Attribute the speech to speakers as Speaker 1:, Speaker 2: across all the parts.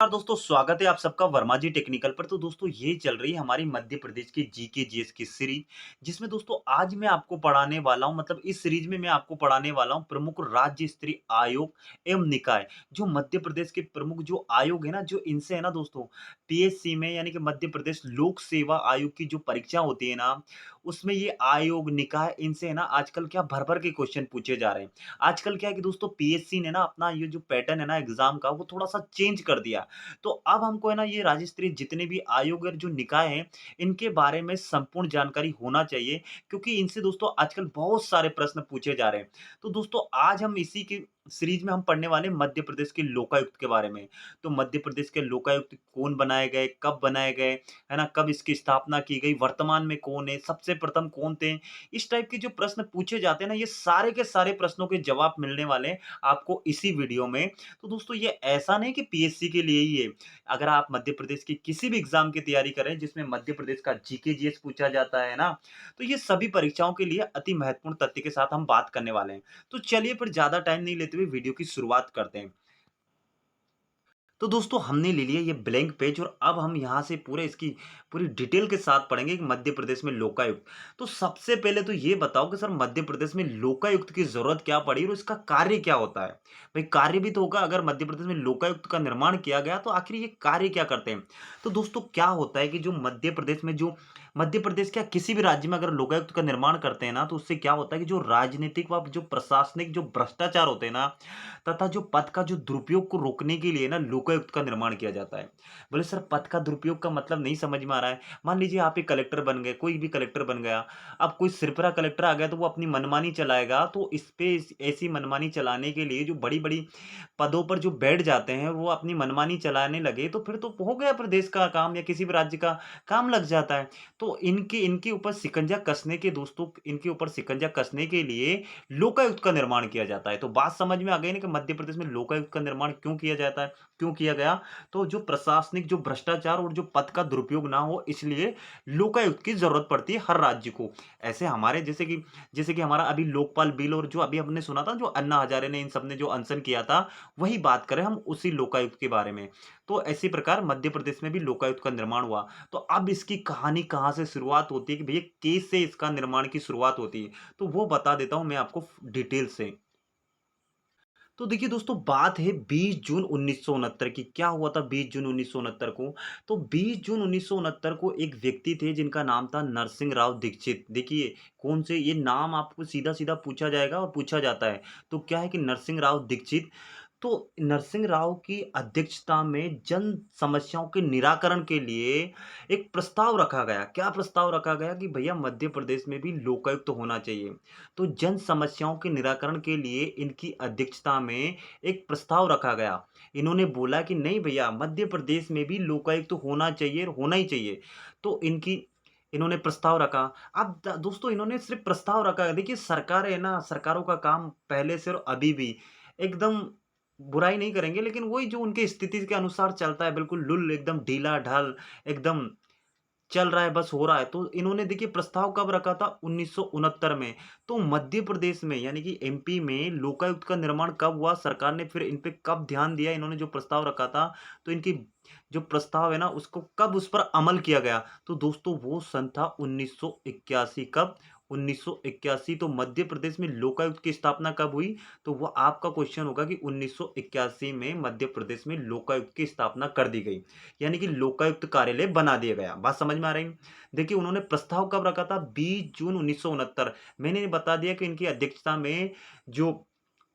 Speaker 1: नमस्कार दोस्तों, स्वागत है आप सबका वर्मा जी टेक्निकल पर। तो दोस्तों ये चल रही है हमारी मध्य प्रदेश की जीके जीएस की सीरीज, जिसमें दोस्तों आज मैं आपको पढ़ाने वाला हूं, मतलब इस सीरीज में मैं आपको पढ़ाने वाला हूं प्रमुख राज्य स्तरीय आयोग एवं निकाय। जो मध्य प्रदेश के प्रमुख जो आयोग है ना, जो इनसे है ना दोस्तों पीएससी में, यानी कि मध्य प्रदेश लोक सेवा आयोग की जो परीक्षा होती है ना, उसमें ये आयोग निकाय इनसे है ना आजकल क्या भर भर के क्वेश्चन पूछे जा रहे हैं। आजकल क्या है कि दोस्तों पीएससी ने ना अपना ये जो पैटर्न है ना एग्जाम का, वो थोड़ा सा चेंज कर दिया। तो अब हमको है ना ये राज्य स्तरीय जितने भी आयोग और जो निकाय हैं, इनके बारे में संपूर्ण जानकारी होना चाहिए, क्योंकि इनसे दोस्तों आजकल बहुत सारे प्रश्न पूछे जा रहे हैं। तो दोस्तों आज हम इसी की सीरीज में हम पढ़ने वाले हैं मध्य प्रदेश के लोकायुक्त के बारे में। तो मध्य प्रदेश के लोकायुक्त कौन बनाए गए, कब बनाए गए, है ना, कब इसकी स्थापना की गई, वर्तमान में कौन है, सबसे प्रथम कौन थे। इस टाइप के जो प्रश्न पूछे जाते हैं ना, ये सारे के सारे प्रश्नों के जवाब मिलने वाले हैं आपको इसी वीडियो में। तो दोस्तों ये ऐसा नहीं कि पीएससी के लिए ही है। अगर आप मध्य प्रदेश की किसी भी एग्जाम की तैयारी करें जिसमें मध्य प्रदेश का जीके जीएस पूछा जाता है ना, तो ये सभी परीक्षाओं के लिए अति महत्वपूर्ण तथ्य के साथ हम बात करने वाले हैं। तो चलिए फिर ज्यादा टाइम नहीं लेते हुए वीडियो की शुरुआत करते हैं। तो दोस्तों हमने ले लिया ये ब्लैंक पेज, और अब हम यहाँ से पूरे इसकी पूरी डिटेल के साथ पढ़ेंगे कि मध्य प्रदेश में लोकायुक्त। तो सबसे पहले तो ये बताओ कि सर मध्य प्रदेश में लोकायुक्त की जरूरत क्या पड़ी और इसका कार्य क्या होता है। भाई कार्य भी तो होगा, अगर मध्य प्रदेश में लोकायुक्त का निर्माण किया गया तो आखिर ये कार्य क्या करते हैं। तो दोस्तों क्या होता है कि जो मध्य प्रदेश क्या किसी भी राज्य में अगर लोकायुक्त का निर्माण करते हैं ना, तो उससे क्या होता है कि जो राजनीतिक व जो प्रशासनिक जो भ्रष्टाचार होते हैं ना, तथा जो पद का जो दुरुपयोग को रोकने के लिए ना लोकायुक्त का निर्माण किया जाता है। बोले सर पद का दुरुपयोग का मतलब नहीं समझ में आ रहा है। मान लीजिए आप एक कलेक्टर बन गए, कोई भी कलेक्टर बन गया। अब कोई सिरफिरा कलेक्टर आ गया तो वो अपनी मनमानी चलाएगा, तो इस पे ऐसी मनमानी चलाने के लिए जो बड़ी बड़ी पदों पर जो बैठ जाते हैं वो अपनी मनमानी चलाने लगे, तो फिर तो हो गया प्रदेश का काम या किसी भी राज्य का काम लग जाता है। तो इनके इनके ऊपर शिकंजा कसने के दोस्तों, इनके ऊपर शिकंजा कसने के लिए लोकायुक्त का निर्माण किया जाता है। तो बात समझ में आ गई ना कि मध्य प्रदेश में लोकायुक्त का निर्माण क्यों किया जाता है, क्यों किया गया। तो जो प्रशासनिक जो भ्रष्टाचार और जो पद का दुरुपयोग ना हो, इसलिए लोकायुक्त की जरूरत पड़ती है हर राज्य को। ऐसे हमारे जैसे कि हमारा अभी लोकपाल बिल, और जो अभी हमने सुना था जो अन्ना हजारे ने इन सब ने जो अनशन किया था, वही बात करें हम उसी लोकायुक्त के बारे में। तो इसी प्रकार मध्य प्रदेश में भी लोकायुक्त का निर्माण हुआ। तो अब इसकी कहानी कहां से शुरुआत होती है कि भैया केस से इसका निर्माण की शुरुआत होती है, तो वो बता देता हूं मैं आपको डिटेल से। तो देखिए दोस्तों, बात है 20 जून 1969 की। क्या हुआ था 20 जून 1969 को। तो 20 जून 1969 को एक व्यक्ति थे जिनका नाम था नरसिंह राव दीक्षित। देखिए कौन से, ये नाम आपको सीधा सीधा पूछा जाएगा और पूछा जाता है। तो क्या है कि नरसिंह राव दीक्षित, तो नरसिंह राव की अध्यक्षता में जन समस्याओं के निराकरण के लिए एक प्रस्ताव रखा गया। क्या प्रस्ताव रखा गया कि भैया मध्य प्रदेश में भी लोकायुक्त होना चाहिए। तो जन समस्याओं के निराकरण के लिए इनकी अध्यक्षता में एक प्रस्ताव रखा गया। इन्होंने बोला कि नहीं भैया मध्य प्रदेश में भी लोकायुक्त होना चाहिए, होना ही चाहिए। तो इन्होंने प्रस्ताव रखा। अब दोस्तों इन्होंने सिर्फ प्रस्ताव रखा है। देखिए सरकार है ना, सरकारों का काम पहले से और अभी भी एकदम बुराई नहीं करेंगे, लेकिन वही जो उनकी स्थिति के अनुसार चलता है, बिल्कुल लुल एकदम ढीला ढाल एकदम चल रहा है, बस हो रहा है। तो इन्होंने देखिए प्रस्ताव कब रखा था, 1969 में। तो मध्य प्रदेश में यानी कि एमपी में लोकायुक्त का निर्माण कब हुआ, सरकार ने फिर इन पे कब ध्यान दिया, इन्होंने जो प्रस्ताव रखा था, तो इनकी जो प्रस्ताव है ना उसको कब उस पर अमल किया गया। तो दोस्तों वो सन था 1981। कब, 1981। तो मध्य प्रदेश में लोकायुक्त की स्थापना कब हुई। तो वो आपका क्वेश्चन होगा कि 1981 में मध्य प्रदेश में लोकायुक्त की स्थापना कर दी गई, यानी कि लोकायुक्त कार्यालय बना दिया गया। बात समझ में आ रही है। देखिए उन्होंने प्रस्ताव कब रखा था, 20 जून 1969। मैंने बता दिया कि इनकी अध्यक्षता में जो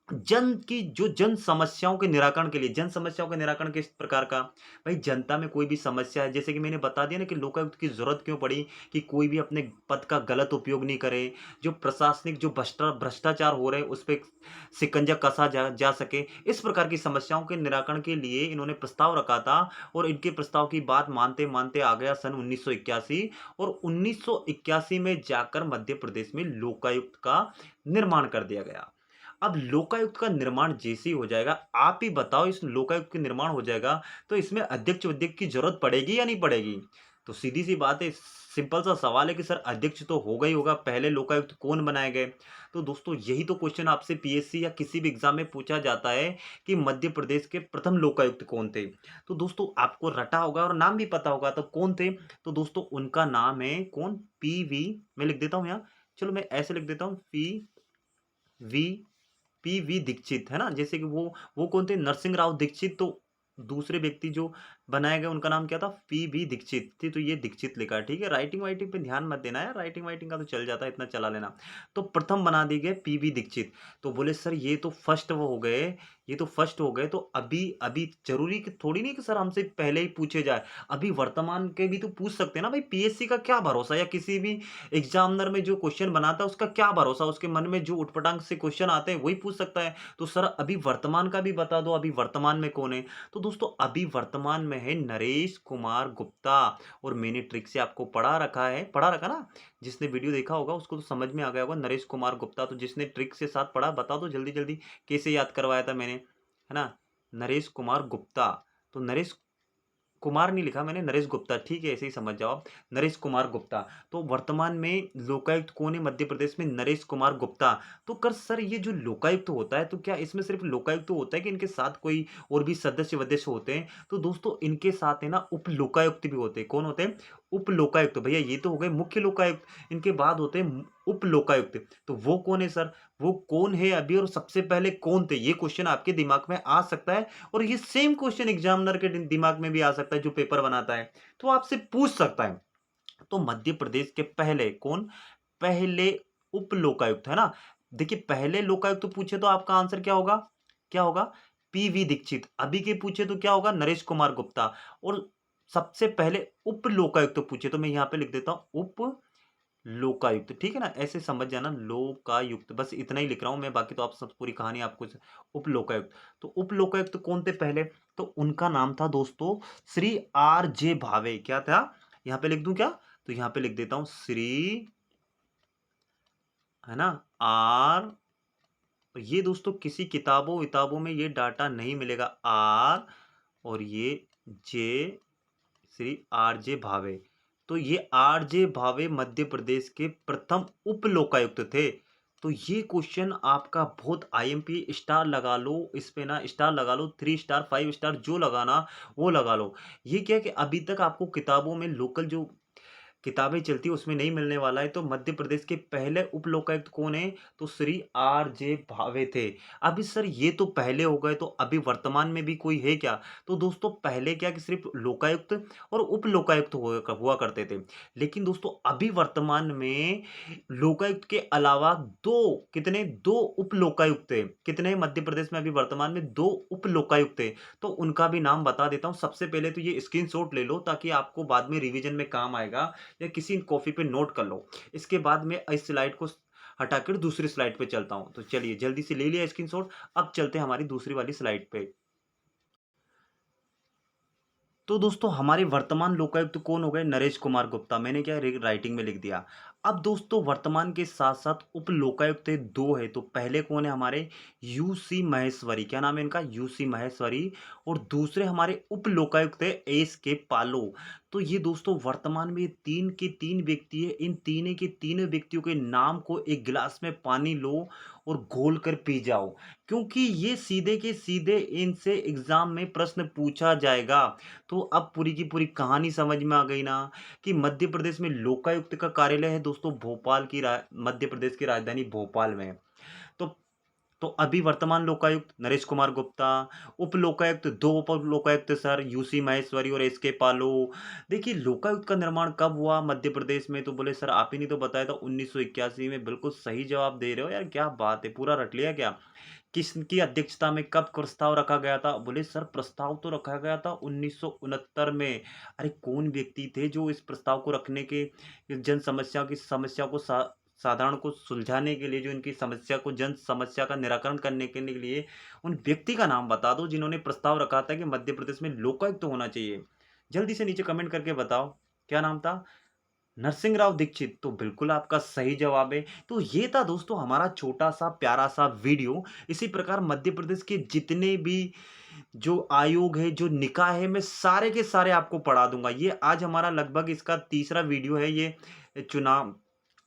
Speaker 1: जन समस्याओं के निराकरण के लिए, जन समस्याओं के निराकरण किस प्रकार का, भाई जनता में कोई भी समस्या है, जैसे कि मैंने बता दिया ना कि लोकायुक्त की जरूरत क्यों पड़ी, कि कोई भी अपने पद का गलत उपयोग नहीं करे, जो प्रशासनिक जो भ्रष्टाचार हो रहे हैं उस पर शिकंजा कसा जा सके। इस प्रकार की समस्याओं के निराकरण के लिए इन्होंने प्रस्ताव रखा था, और इनके प्रस्ताव की बात मानते मानते आ गया सन 1981। और 1981 में जाकर मध्य प्रदेश में लोकायुक्त का निर्माण कर दिया गया। अब लोकायुक्त का निर्माण जैसे ही हो जाएगा, आप ही बताओ, इस लोकायुक्त का निर्माण हो जाएगा तो इसमें अध्यक्ष वध्यक्ष की जरूरत पड़ेगी या नहीं पड़ेगी। तो सीधी सी बात है, सिंपल सा सवाल है कि सर अध्यक्ष तो होगा ही होगा। पहले लोकायुक्त कौन बनाए गए, तो दोस्तों यही तो क्वेश्चन आपसे पीएससी या किसी भी एग्जाम में पूछा जाता है कि मध्य प्रदेश के प्रथम लोकायुक्त कौन थे। तो दोस्तों आपको रटा होगा और नाम भी पता होगा, तो कौन थे? तो दोस्तों उनका नाम है कौन? पीवी, मैं लिख देता हूँ यहाँ, चलो मैं ऐसे लिख देता हूँ, वी पीवी दीक्षित, है ना? जैसे कि वो कौन थे? नरसिंह राव दीक्षित। तो दूसरे व्यक्ति जो बनाए गए उनका नाम क्या था? पीवी दीक्षित थे। तो ये दीक्षित लिखा है, ठीक है? राइटिंग वाइटिंग पे ध्यान मत देना यार, राइटिंग वाइटिंग का तो चल जाता है, इतना चला लेना। तो प्रथम बना दिए गए पीवी दीक्षित। तो बोले सर ये तो फर्स्ट वो हो गए, ये तो फर्स्ट हो गए, तो अभी अभी जरूरी कि थोड़ी नहीं कि सर हमसे पहले ही पूछे जाए, अभी वर्तमान के भी तो पूछ सकते हैं ना भाई। पीएससी का क्या भरोसा, या किसी भी एग्जामिनर में जो क्वेश्चन बनाता है उसका क्या भरोसा, उसके मन में जो उटपटांग से क्वेश्चन आते हैं वही पूछ सकता है। तो सर अभी वर्तमान का भी बता दो, अभी वर्तमान में कौन है? तो दोस्तों अभी वर्तमान में है नरेश कुमार गुप्ता। और मैंने ट्रिक से आपको पढ़ा रखा ना, जिसने वीडियो देखा होगा उसको तो समझ में आ गया होगा, नरेश कुमार गुप्ता। तो जिसने ट्रिक से साथ पढ़ा, बता दो जल्दी जल्दी कैसे याद करवाया था मैंने, है ना? नरेश कुमार गुप्ता। तो नरेश कुमार नहीं लिखा मैंने, नरेश गुप्ता, ठीक है? ऐसे ही समझ जाओ आप, नरेश कुमार गुप्ता। तो वर्तमान में लोकायुक्त कौन है मध्य प्रदेश में? नरेश कुमार गुप्ता। तो कर सर ये जो लोकायुक्त होता है, तो क्या इसमें सिर्फ लोकायुक्त होता है कि इनके साथ कोई और भी सदस्य वदस्य होते हैं? तो दोस्तों इनके साथ है ना उप लोकायुक्त भी होते हैं। कौन होते हैं? उप लोकायुक्त। भैया ये तो हो गए मुख्य लोकायुक्त, इनके बाद होते हैं उप लोकायुक्त। तो वो कौन है सर? वो कौन है अभी, और सबसे पहले कौन थे? ये क्वेश्चन आपके दिमाग में आ सकता है, और ये सेम क्वेश्चन एग्जामिनर के दिमाग में भी आ सकता है जो पेपर बनाता है, तो आपसे पूछ सकता है। तो मध्य प्रदेश के पहले कौन? पहले उप लोकायुक्त, है ना? देखिए पहले लोकायुक्त पूछे तो आपका आंसर क्या होगा? क्या होगा? पीवी दीक्षित। अभी के पूछे तो क्या होगा? नरेश कुमार गुप्ता। और सबसे पहले उप लोकायुक्त पूछे तो मैं यहां पे लिख देता हूं उप लोकायुक्त, ठीक है ना? ऐसे समझ जाना, लोकायुक्त, बस इतना ही लिख रहा हूं मैं, बाकी तो आप सब पूरी कहानी आपको उप लोकायुक्त। तो उप लोकायुक्त कौन थे पहले? तो उनका नाम था दोस्तों श्री आर जे भावे। क्या था? यहां पे लिख दूं क्या? तो यहां पे लिख देता हूं श्री, है ना, आर, ये दोस्तों किसी किताबों विताबों में ये डाटा नहीं मिलेगा, आर, और ये जे, श्री आर जे भावे। तो ये आर जे भावे मध्य प्रदेश के प्रथम उप लोकायुक्त थे। तो ये क्वेश्चन आपका बहुत आईएमपी स्टार लगा लो, इस पे ना स्टार लगा लो, 3 स्टार 5 स्टार जो लगाना वो लगा लो। ये क्या है कि अभी तक आपको किताबों में लोकल जो किताबें चलती है उसमें नहीं मिलने वाला है। तो मध्य प्रदेश के पहले उप लोकायुक्त कौन है? तो श्री आर जे भावे थे। अभी सर ये तो पहले हो गए, तो अभी वर्तमान में भी कोई है क्या? तो दोस्तों पहले क्या कि सिर्फ लोकायुक्त और उप लोकायुक्त हुआ करते थे। लेकिन दोस्तों अभी वर्तमान में लोकायुक्त के अलावा दो उप लोकायुक्त थे। कितने मध्य प्रदेश में अभी वर्तमान में? दो उप लोकायुक्त थे। तो उनका भी नाम बता देता हूं। सबसे पहले तो ये स्क्रीनशॉट ले लो ताकि आपको बाद में रिवीजन में काम आएगा, या किसी कॉपी पे नोट कर लो। इसके बाद मैं इस स्लाइड को हटाकर दूसरी स्लाइड पे चलता हूं। तो चलिए जल्दी से ले लिया स्क्रीनशॉट, अब चलते हैं हमारी दूसरी वाली स्लाइड पे। तो दोस्तों हमारे वर्तमान लोकायुक्त कौन हो गए? नरेश कुमार गुप्ता। मैंने क्या राइटिंग में लिख दिया। अब दोस्तों वर्तमान के साथ साथ उप लोकायुक्त दो है। तो पहले कौन है हमारे? यूसी महेश्वरी। क्या नाम है इनका? यूसी महेश्वरी। और दूसरे हमारे उप लोकायुक्त है एस के पालो। तो ये दोस्तों वर्तमान में तीन के तीन व्यक्ति है। इन तीन के तीनों व्यक्तियों के नाम को एक गिलास में पानी लो और घोल कर पी जाओ, क्योंकि ये सीधे के सीधे इनसे एग्जाम में प्रश्न पूछा जाएगा। तो अब पूरी की पूरी कहानी समझ में आ गई ना, कि मध्य प्रदेश में लोकायुक्त का कार्यालय है दोस्तों भोपाल की मध्य प्रदेश की राजधानी भोपाल में। तो तो अभी वर्तमान लोकायुक्त नरेश कुमार गुप्ता, उप लोकायुक्त दो उप लोकायुक्त सर यूसी महेश्वरी और एस के पालो। देखिए लोकायुक्त का निर्माण कब हुआ मध्य प्रदेश में? तो बोले सर आप ही नहीं तो बताया था 1981 में। बिल्कुल सही जवाब दे रहे हो यार, क्या बात है, पूरा रट लिया क्या? किसकी अध्यक्षता में कब प्रस्ताव रखा गया था? बोले सर प्रस्ताव तो रखा गया था 1969 में। अरे कौन व्यक्ति थे जो इस प्रस्ताव को रखने के, जन समस्या की समस्या को साधारण को सुलझाने के लिए, जो इनकी समस्या को जन समस्या का निराकरण करने के लिए, उन व्यक्ति का नाम बता दो जिन्होंने प्रस्ताव रखा था कि मध्य प्रदेश में लोकायुक्त तो होना चाहिए। जल्दी से नीचे कमेंट करके बताओ क्या नाम था? नरसिंह राव दीक्षित। तो बिल्कुल आपका सही जवाब है। तो ये था दोस्तों हमारा छोटा सा प्यारा सा वीडियो। इसी प्रकार मध्य प्रदेश के जितने भी जो आयोग है, जो निकाय है, मैं सारे के सारे आपको पढ़ा दूंगा। ये आज हमारा लगभग इसका तीसरा वीडियो है, ये चुनाव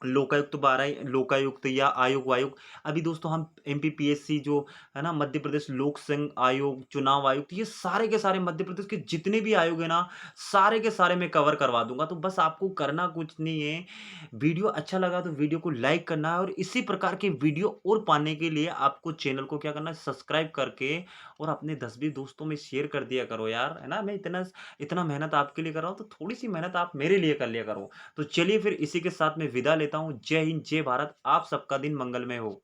Speaker 1: लोकायुक्त 12 लोकायुक्त या आयोग-वायोग। अभी दोस्तों हम एमपीपीएससी जो है ना, मध्य प्रदेश लोक संघ आयोग, चुनाव आयुक्त, ये सारे के सारे मध्य प्रदेश के जितने भी आयोग हैं ना, सारे के सारे मैं कवर करवा दूँगा। तो बस आपको करना कुछ नहीं है, वीडियो अच्छा लगा तो वीडियो को लाइक करना है, और इसी प्रकार के वीडियो और पाने के लिए आपको चैनल को क्या करना है, सब्सक्राइब करके और अपने 10-20 दोस्तों में शेयर कर दिया करो यार, है ना? मैं इतना इतना मेहनत आपके लिए कर रहा हूँ, तो थोड़ी-सी मेहनत आप मेरे लिए कर लिया करो। तो चलिए फिर इसी के साथ मैं विदा लेता हूँ। जय हिंद, जय भारत। आप सबका दिन मंगलमय हो।